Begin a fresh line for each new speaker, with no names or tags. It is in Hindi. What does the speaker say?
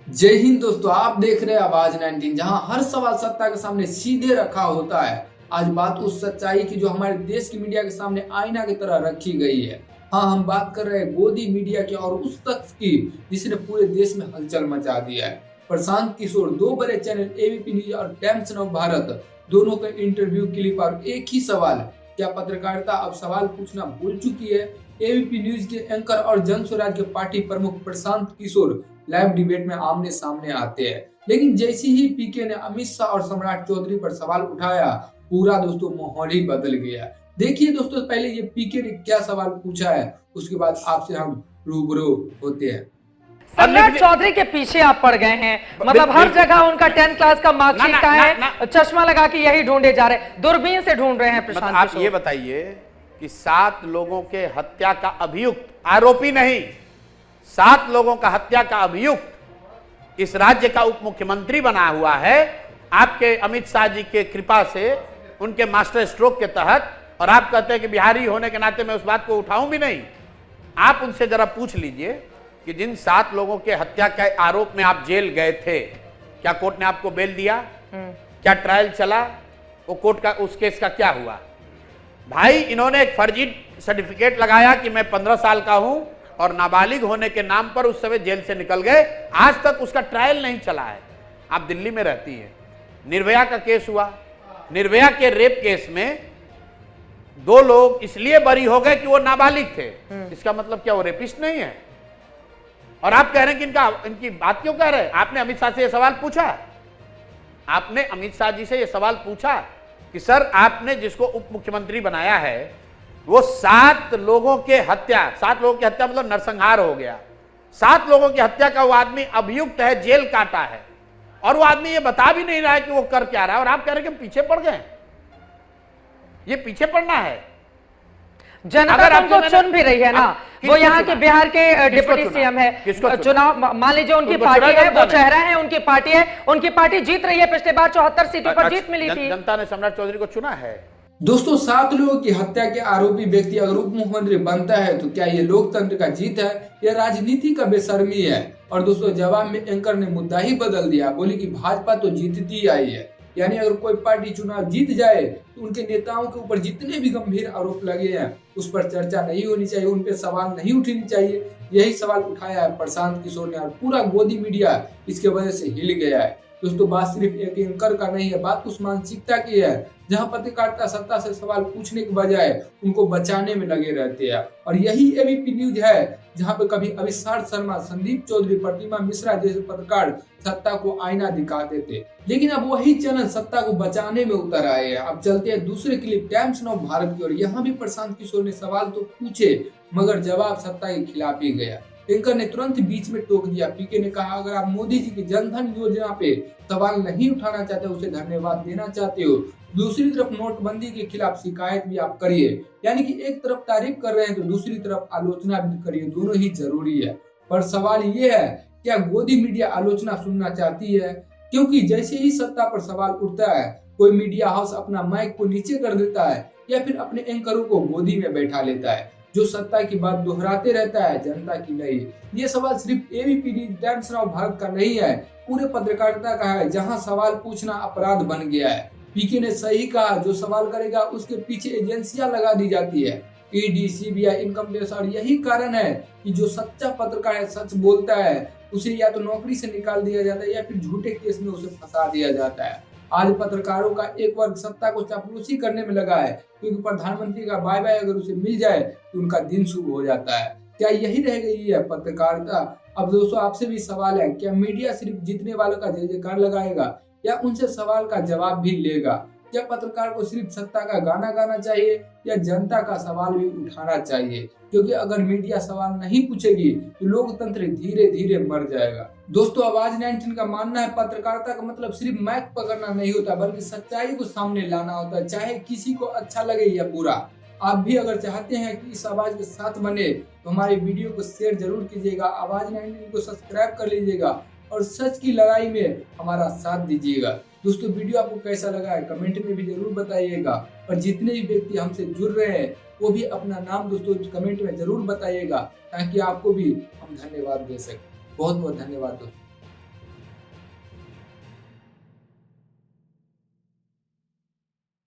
जय हिंद दोस्तों, आप देख रहे हैं आवाज 19, जहां हर सवाल सत्ता के सामने सीधे रखा होता है। आज बात उस सच्चाई की जो हमारे देश की मीडिया के सामने आईना की तरह रखी गई है। हाँ, हम बात कर रहे हैं गोदी मीडिया की और उस शख्स की जिसने पूरे देश में हलचल मचा दिया है। प्रशांत किशोर दो बड़े चैनल एबीपी न्यूज और टाइम्स नव भारत दोनों का इंटरव्यू क्लिप और एक ही सवाल, क्या पत्रकारिता अब सवाल पूछना भूल चुकी है? एबीपी न्यूज के एंकर और जन स्वराज के पार्टी प्रमुख प्रशांत किशोर लाइव डिबेट में आमने सामने आते हैं, लेकिन जैसे ही पीके ने अमित शाह और सम्राट चौधरी पर सवाल उठाया, पूरा दोस्तों माहौल ही बदल गया। देखिए दोस्तों, पहले ये पीके ने क्या सवाल पूछा है, उसके बाद आपसे हम रूबरू होते हैं।
सम्राट चौधरी के पीछे आप पड़ गए हैं, मतलब हर जगह उनका 10th क्लास का मार्कशीट का है, चश्मा लगा के यही ढूंढे जा रहे हैं, दूरबीन से ढूंढ रहे हैं। प्रशांत,
आप ये बताइए कि 7 लोगों के हत्या का अभियुक्त, आरोपी नहीं, 7 लोगों का हत्या का अभियुक्त इस राज्य का उप मुख्यमंत्री बना हुआ है आपके अमित शाह जी के कृपा से, उनके मास्टर स्ट्रोक के तहत। और आप कहते हैं कि बिहारी होने के नाते मैं उस बात को उठाऊं भी नहीं। आप उनसे जरा पूछ लीजिए कि जिन 7 लोगों के हत्या के आरोप में आप जेल गए थे, क्या कोर्ट ने आपको बेल दिया? क्या ट्रायल चला? वो कोर्ट का उस केस का क्या हुआ? भाई, इन्होंने एक फर्जी सर्टिफिकेट लगाया कि मैं 15 साल का हूं और नाबालिग होने के नाम पर उस समय जेल से निकल गए। आज तक उसका ट्रायल नहीं चला है। आप दिल्ली में रहती हैं, निर्भया का केस हुआ। निर्भया के रेप केस में 2 लोग इसलिए बरी हो गए कि वो नाबालिग थे। इसका मतलब क्या वो रेपिस्ट नहीं है? और आप कह रहे हैं कि इनकी बात क्यों कह रहे हैं? आपने अमित शाह से यह सवाल पूछा? आपने अमित शाह जी से यह सवाल पूछा कि सर, आपने जिसको उप मुख्यमंत्री बनाया है वो 7 लोगों के हत्या, 7 लोगों की हत्या मतलब नरसंहार हो गया, 7 लोगों की हत्या का वो आदमी अभियुक्त है, जेल काटा है, और वो आदमी ये बता भी नहीं रहा है कि वो कर क्या रहा है। और आप कह रहे हैं कि पीछे पड़ गए। ये पीछे पड़ना है।
जनता तुमको चुन भी रही है ना, वो यहाँ के बिहार के डिप्टी सीएम है। चुनाव मान लीजिए उनकी पार्टी है, वो चेहरा है, उनकी पार्टी है, उनकी पार्टी जीत रही है। पिछले बार 74 सीटों पर जीत मिली थी।
जनता ने सम्राट चौधरी को चुना है।
दोस्तों, 7 लोगों की हत्या के आरोपी व्यक्ति अगर उप मुख्यमंत्री बनता है तो क्या ये लोकतंत्र का जीत है या राजनीति का बेशर्मी है? और दोस्तों, जवाब में एंकर ने मुद्दा ही बदल दिया, बोली कि भाजपा तो जीतती आई है, यानी अगर कोई पार्टी चुनाव जीत जाए तो उनके नेताओं के ऊपर जितने भी गंभीर आरोप लगे हैं उस पर चर्चा नहीं होनी चाहिए, उन पे सवाल नहीं उठनी चाहिए। यही सवाल उठाया है प्रशांत किशोर ने और पूरा गोदी मीडिया इसके वजह से हिल गया है। दोस्तों, बात सिर्फ एक एंकर का नहीं है, बात उस मानसिकता की है जहां पत्रकारिता सत्ता से सवाल पूछने के बजाय उनको बचाने में लगे रहते हैं। और यही एबीपी न्यूज है जहां पे कभी अभिषेक शर्मा, संदीप चौधरी, प्रतिमा मिश्रा जैसे पत्रकार सत्ता को आईना दिखाते थे, लेकिन अब वही चैनल सत्ता को बचाने में उतर आए हैं। अब चलते हैं दूसरे क्लिप टाइम्स नव भारत की ओर। यहाँ भी प्रशांत किशोर ने सवाल तो पूछे मगर जवाब सत्ता के खिलाफ ही गया। एंकर ने तुरंत बीच में टोक दिया। पीके ने कहा, अगर आप मोदी जी की जनधन योजना पे सवाल नहीं उठाना चाहते, उसे धन्यवाद देना चाहते हो, दूसरी तरफ नोटबंदी के खिलाफ शिकायत भी आप करिए। यानी कि एक तरफ तारीफ कर रहे हैं तो दूसरी तरफ आलोचना भी करिए, दोनों ही जरूरी है। पर सवाल ये है, क्या गोदी मीडिया आलोचना सुनना चाहती है? क्योंकि जैसे ही सत्ता पर सवाल उठता है, कोई मीडिया हाउस अपना माइक को नीचे कर देता है या फिर अपने एंकरों को गोदी में बैठा लेता है, जो सत्ता की बात दोहराते रहता है, जनता की नहीं। ये सवाल सिर्फ एबीपी न्यूज, टाइम्स नव भारत का नहीं है, पूरे पत्रकारिता का है, जहां सवाल पूछना अपराध बन गया है। पीके ने सही कहा, जो सवाल करेगा उसके पीछे एजेंसियां लगा दी जाती है, ईडी, सीबीआई, इनकम टैक्स। और यही कारण है कि जो सच्चा पत्रकार है, सच बोलता है, उसे या तो नौकरी से निकाल दिया जाता है या फिर झूठे केस में उसे फंसा दिया जाता है। आज पत्रकारों का एक वर्ग सत्ता को चापलूसी करने में लगा है, क्योंकि प्रधानमंत्री का बाय बाय अगर उसे मिल जाए तो उनका दिन शुभ हो जाता है। क्या यही रह गई है पत्रकारिता? अब दोस्तों, आपसे भी सवाल है, क्या मीडिया सिर्फ जीतने वालों का जय जयकार लगाएगा या उनसे सवाल का जवाब भी लेगा? क्या पत्रकार को सिर्फ सत्ता का गाना गाना चाहिए या जनता का सवाल भी उठाना चाहिए? क्योंकि अगर मीडिया सवाल नहीं पूछेगी तो लोकतंत्र धीरे धीरे मर जाएगा। दोस्तों, आवाज 19 का मानना है, पत्रकारिता का मतलब सिर्फ माइक पकड़ना नहीं होता, बल्कि सच्चाई को सामने लाना होता है, चाहे किसी को अच्छा लगे या बुरा। आप भी अगर चाहते हैं कि इस आवाज के साथ बने तो हमारे वीडियो को शेयर जरूर कीजिएगा, आवाज 19 को सब्सक्राइब कर लीजिएगा और सच की लड़ाई में हमारा साथ दीजिएगा। दोस्तों, वीडियो आपको कैसा लगा है कमेंट में भी जरूर बताइएगा, और जितने भी व्यक्ति हमसे जुड़ रहे हैं वो भी अपना नाम दोस्तों कमेंट में जरूर बताइएगा, ताकि आपको भी हम धन्यवाद दे सकें। बहुत बहुत धन्यवाद दोस्तों।